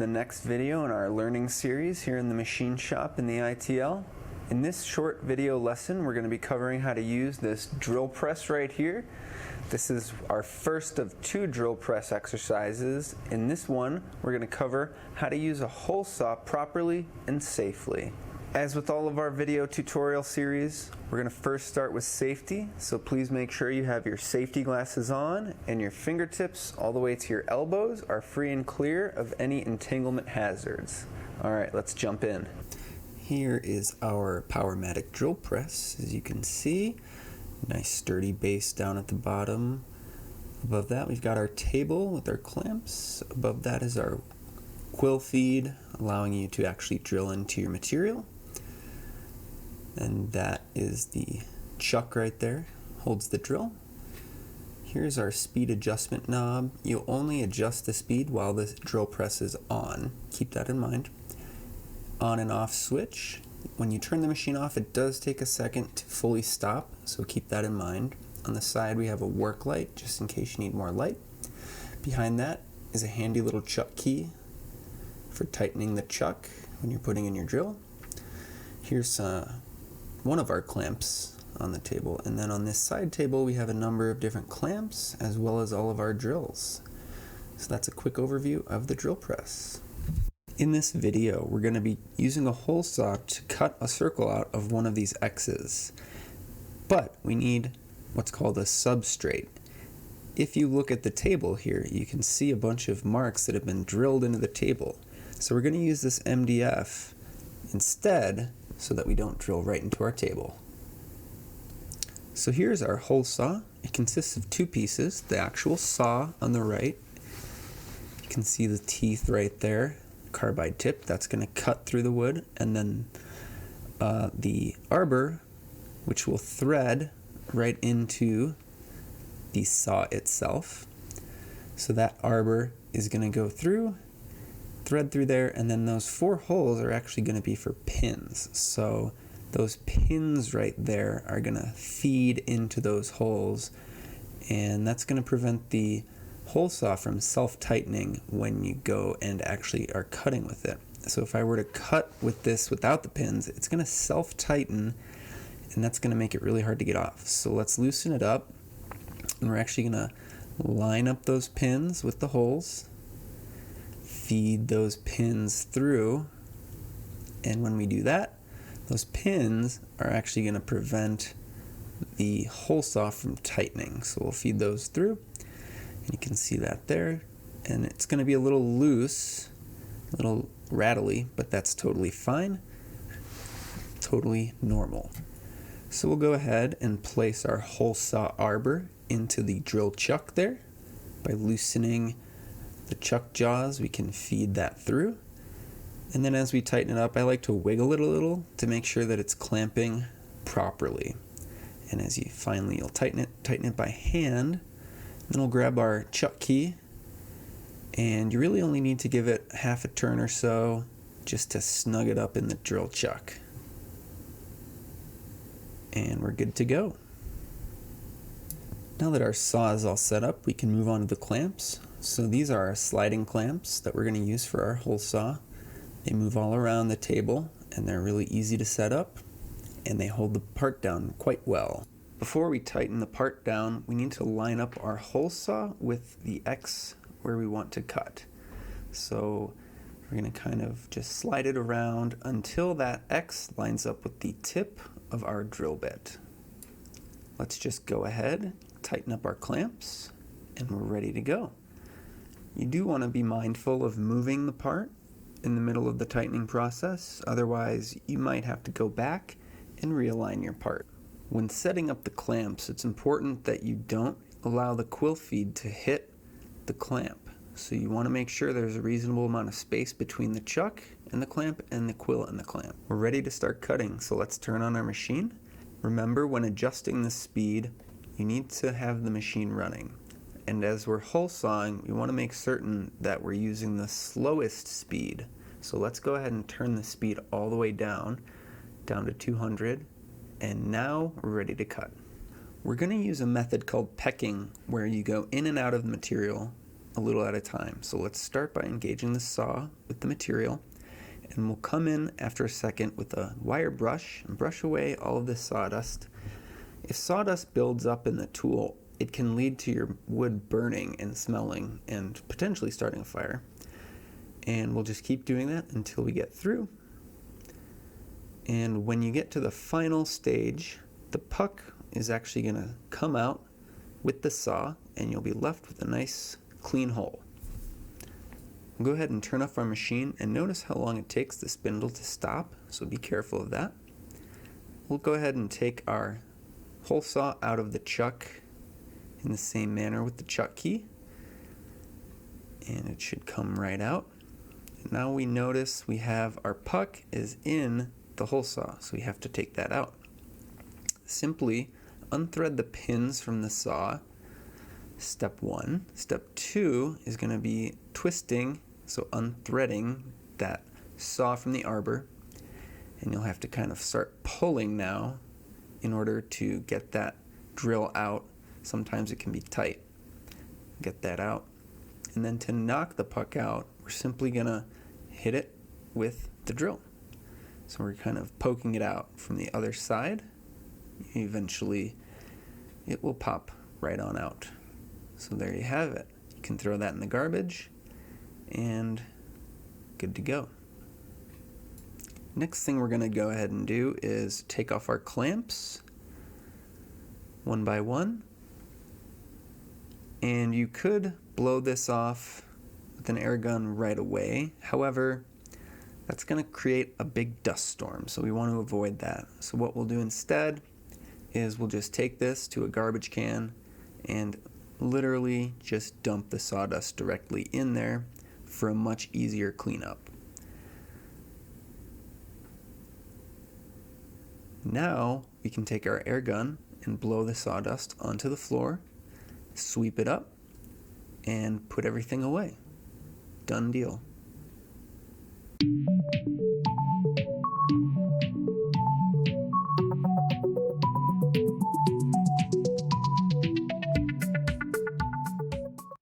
the next video in our learning series here in the machine shop in the ITL. In this short video lesson, we're going to be covering how to use this drill press right here. This is our first of 2 drill press exercises. In this one, we're going to cover how to use a hole saw properly and safely. As with all of our video tutorial series, we're going to first start with safety, so please make sure you have your safety glasses on and your fingertips all the way to your elbows are free and clear of any entanglement hazards. Alright, let's jump in. Here is our Powermatic drill press. As you can see, nice sturdy base down at the bottom. Above that we've got our table with our clamps. Above that is our quill feed, allowing you to actually drill into your material. And that is the chuck right there, holds the drill. Here's our speed adjustment knob. You'll only adjust the speed while the drill press is on. Keep that in mind. On and off switch. When you turn the machine off, it does take a second to fully stop, so keep that in mind. On the side we have a work light, just in case you need more light. Behind that is a handy little chuck key for tightening the chuck when you're putting in your drill. Here's one of our clamps on the table, and then on this side table we have a number of different clamps as well as all of our drills. So that's a quick overview of the drill press. In this video we're going to be using a hole saw to cut a circle out of one of these X's, but we need what's called a substrate. If you look at the table here, you can see a bunch of marks that have been drilled into the table. So we're going to use this MDF instead so that we don't drill right into our table. So here's our hole saw. It consists of 2 pieces, the actual saw on the right. You can see the teeth right there, carbide tip, that's going to cut through the wood, and then the arbor, which will thread right into the saw itself. So that arbor is going to go through, thread through there, and then those 4 holes are actually going to be for pins. So those pins right there are going to feed into those holes, and that's going to prevent the hole saw from self-tightening when you go and actually are cutting with it. So if I were to cut with this without the pins, it's going to self-tighten, and that's going to make it really hard to get off. So let's loosen it up, and we're actually going to line up those pins with the holes, feed those pins through, and when we do that, those pins are actually going to prevent the hole saw from tightening. So we'll feed those through, and you can see that there, and it's going to be a little loose, a little rattly, but that's totally fine, totally normal. So we'll go ahead and place our hole saw arbor into the drill chuck there. By loosening the chuck jaws, we can feed that through. And then as we tighten it up, I like to wiggle it a little to make sure that it's clamping properly. And as you finally, you'll tighten it by hand. Then we'll grab our chuck key, and you really only need to give it half a turn or so just to snug it up in the drill chuck. And we're good to go. Now that our saw is all set up, we can move on to the clamps. So these are our sliding clamps that we're going to use for our hole saw. They move all around the table, and they're really easy to set up, and they hold the part down quite well. Before we tighten the part down, we need to line up our hole saw with the X where we want to cut. So we're going to kind of just slide it around until that X lines up with the tip of our drill bit. Let's just go ahead, tighten up our clamps, and we're ready to go. You do want to be mindful of moving the part in the middle of the tightening process, otherwise you might have to go back and realign your part. When setting up the clamps, it's important that you don't allow the quill feed to hit the clamp. So you want to make sure there's a reasonable amount of space between the chuck and the clamp and the quill and the clamp. We're ready to start cutting, so let's turn on our machine. Remember, when adjusting the speed, you need to have the machine running. And as we're hole sawing, we want to make certain that we're using the slowest speed. So let's go ahead and turn the speed all the way down to 200, and now we're ready to cut. We're going to use a method called pecking, where you go in and out of the material a little at a time. So let's start by engaging the saw with the material, and we'll come in after a second with a wire brush and brush away all of this sawdust. If sawdust builds up in the tool, it can lead to your wood burning and smelling and potentially starting a fire. And we'll just keep doing that until we get through. And when you get to the final stage, the puck is actually going to come out with the saw, and you'll be left with a nice clean hole. We'll go ahead and turn off our machine, and notice how long it takes the spindle to stop, so be careful of that. We'll go ahead and take our hole saw out of the chuck in the same manner with the chuck key, and it should come right out. Now we notice we have our puck is in the hole saw, so we have to take that out. Simply unthread the pins from the saw. Step 1. Step 2 is going to be twisting, so unthreading that saw from the arbor, and you'll have to kind of start pulling now in order to get that drill out. Sometimes it can be tight. Get that out. And then to knock the puck out, we're simply going to hit it with the drill. So we're kind of poking it out from the other side. Eventually, it will pop right on out. So there you have it. You can throw that in the garbage, and good to go. Next thing we're going to go ahead and do is take off our clamps one by one. And you could blow this off with an air gun right away. However, that's going to create a big dust storm, so we want to avoid that. So what we'll do instead is we'll just take this to a garbage can and literally just dump the sawdust directly in there for a much easier cleanup. Now we can take our air gun and blow the sawdust onto the floor, sweep it up, and put everything away. Done deal.